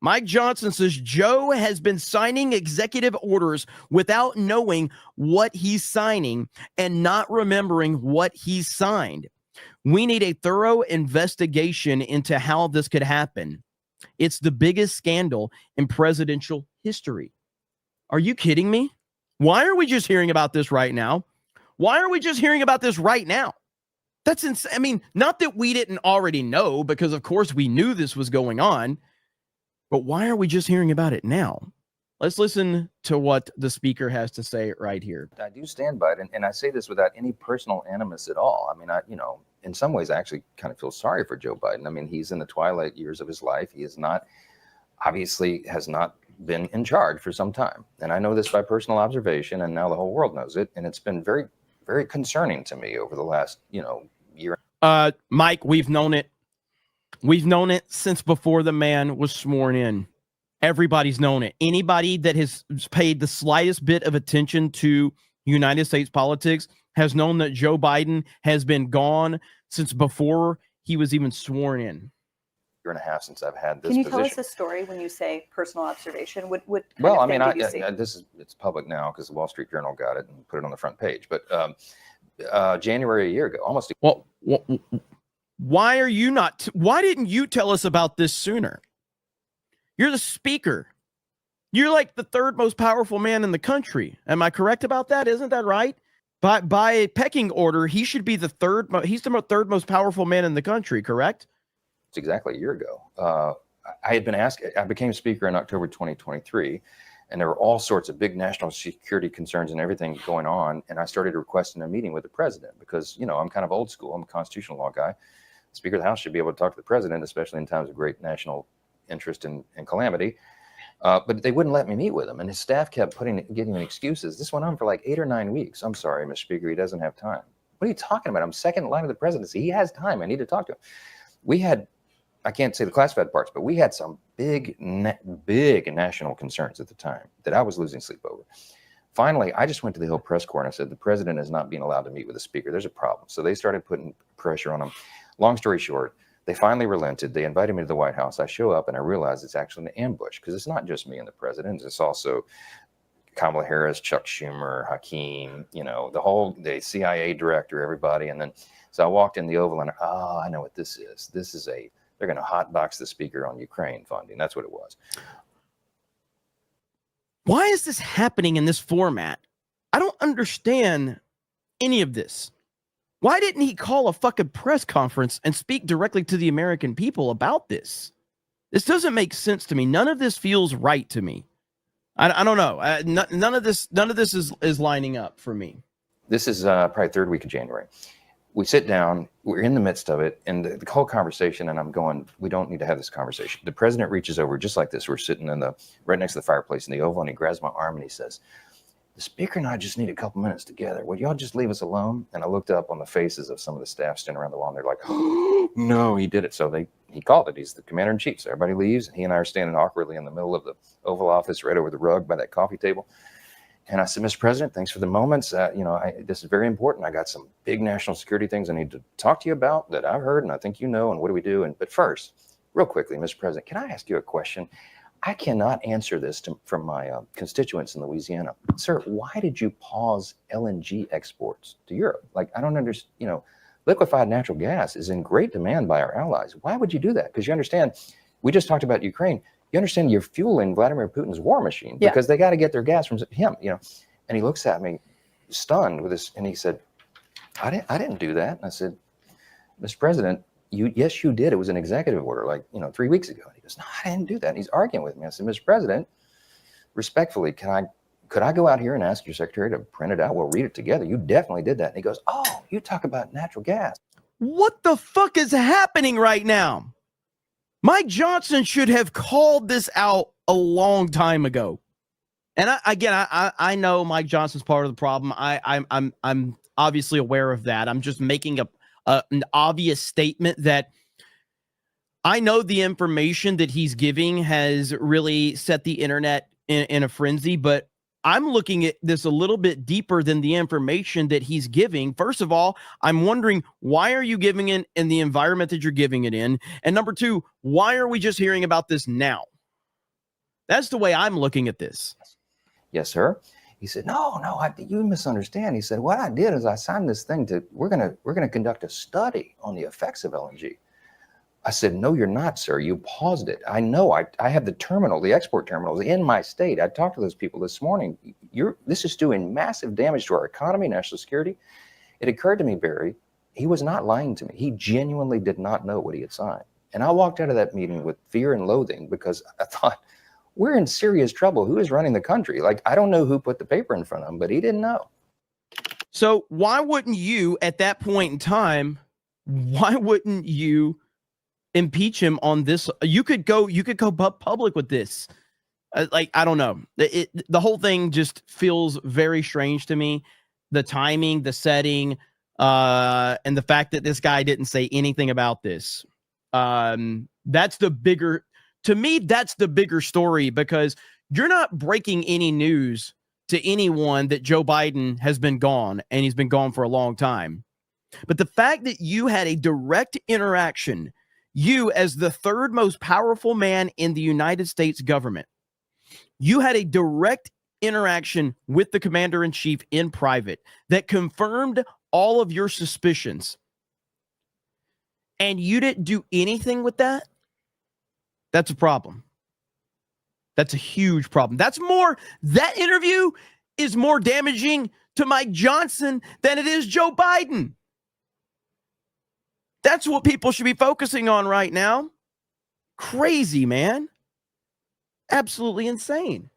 Mike Johnson says Joe has been signing executive orders without knowing what he's signing and not remembering what he's signed. We need a thorough investigation into how this could happen. It's the biggest scandal in presidential history. Are you kidding me? Why are we just hearing about this right now? Why are we just hearing about this right now? That's insane. I mean, not that we didn't already know, because of course we knew this was going on. But why are we just hearing about it now? Let's listen to what the speaker has to say right here. I do stand by it, and I say this without any personal animus at all. I mean, in some ways, I actually kind of feel sorry for Joe Biden. I mean, he's in the twilight years of his life. He is not, obviously, has not been in charge for some time. And I know this by personal observation, and now the whole world knows it. And it's been very, very concerning to me over the last, year. Mike, we've known it. We've known it since before the man was sworn in. Everybody's known it. Anybody that has paid the slightest bit of attention to United States politics has known that Joe Biden has been gone since before he was even sworn in. Year and a half since I've had this. Can you position. tell us a story when you say personal observation? Well, I mean, it's public now because the Wall Street Journal got it and put it on the front page. But January a year ago, almost. Well, why are you not? Why didn't you tell us about this sooner? You're the speaker. You're like the third most powerful man in the country. Am I correct about that? Isn't that right? By a pecking order, he should be the third. He's the third most powerful man in the country. Correct? It's exactly a year ago. I had been asked. I became speaker in October 2023, and there were all sorts of big national security concerns and everything going on. And I started requesting a meeting with the president because I'm kind of old school. I'm a constitutional law guy. The Speaker of the House should be able to talk to the president, especially in times of great national interest and calamity. But they wouldn't let me meet with him. And his staff kept giving me excuses. This went on for like 8 or 9 weeks. I'm sorry, Mr. Speaker, he doesn't have time. What are you talking about? I'm second in line of the presidency. He has time. I need to talk to him. We had, I can't say the classified parts, but we had some big national concerns at the time that I was losing sleep over. Finally, I just went to the Hill press corps and I said, the president is not being allowed to meet with the speaker. There's a problem. So they started putting pressure on him. Long story short, they finally relented. They invited me to the White House. I show up and I realize it's actually an ambush because it's not just me and the president. It's also Kamala Harris, Chuck Schumer, Hakeem, the CIA director, everybody. And then, so I walked in the Oval and, I know what this is. They're going to hotbox the speaker on Ukraine funding. That's what it was. Why is this happening in this format? I don't understand any of this. Why didn't he call a fucking press conference and speak directly to the American people about this? This doesn't make sense to me. None of this feels right to me. I don't know. None of this is lining up for me. This is probably third week of January. We sit down, we're in the midst of it, and the whole conversation, and I'm going, we don't need to have this conversation. The president reaches over just like this. We're sitting right next to the fireplace in the Oval, and he grabs my arm and he says, the speaker and I just need a couple minutes together. Would y'all just leave us alone? And I looked up on the faces of some of the staff standing around the wall, and they're like, oh, no, he did it. So he called it. He's the commander-in-chief. So everybody leaves, and he and I are standing awkwardly in the middle of the Oval Office right over the rug by that coffee table. And I said, Mr. President, thanks for the moments. This is very important. I got some big national security things I need to talk to you about that I've heard, and I think and what do we do? But first, real quickly, Mr. President, can I ask you a question? I cannot answer this from my constituents in Louisiana. Sir, why did you pause LNG exports to Europe? Like, I don't understand, liquefied natural gas is in great demand by our allies. Why would you do that? Because you understand, we just talked about Ukraine. You understand you're fueling Vladimir Putin's war machine because they got to get their gas from him, And he looks at me stunned with this, and he said, I didn't do that. And I said, Mr. President, yes, you did. It was an executive order 3 weeks ago. And he goes, no, I didn't do that. And he's arguing with me. I said, Mr. President, respectfully, could I go out here and ask your secretary to print it out? We'll read it together. You definitely did that. And he goes, oh, you talk about natural gas. What the fuck is happening right now? Mike Johnson should have called this out a long time ago. And I know Mike Johnson's part of the problem. I'm obviously aware of that. I'm just making an obvious statement that I know the information that he's giving has really set the internet in a frenzy, but I'm looking at this a little bit deeper than the information that he's giving. First of all, I'm wondering, why are you giving it in the environment that you're giving it in? And number two, why are we just hearing about this now? That's the way I'm looking at this. Yes, sir. He said, no, you misunderstand. He said, what I did is I signed this thing we're gonna conduct a study on the effects of LNG. I said, no, you're not, sir. You paused it. I know. I have the export terminals in my state. I talked to those people this morning. This is doing massive damage to our economy, national security. It occurred to me, Barry, he was not lying to me. He genuinely did not know what he had signed. And I walked out of that meeting with fear and loathing because I thought, we're in serious trouble. Who is running the country? Like, I don't know who put the paper in front of him, but he didn't know. So why wouldn't you, at that point in time, why wouldn't you impeach him on this? You could go public with this. Like, I don't know. The whole thing just feels very strange to me. The timing, the setting, and the fact that this guy didn't say anything about this. That's the bigger, to me, that's the bigger story, because you're not breaking any news to anyone that Joe Biden has been gone, and he's been gone for a long time. But the fact that you had a direct interaction, you as the third most powerful man in the United States government, you had a direct interaction with the commander-in-chief in private that confirmed all of your suspicions, and you didn't do anything with that, that's a problem. That's a huge problem. That interview is more damaging to Mike Johnson than it is Joe Biden. That's what people should be focusing on right now. Crazy, man. Absolutely insane.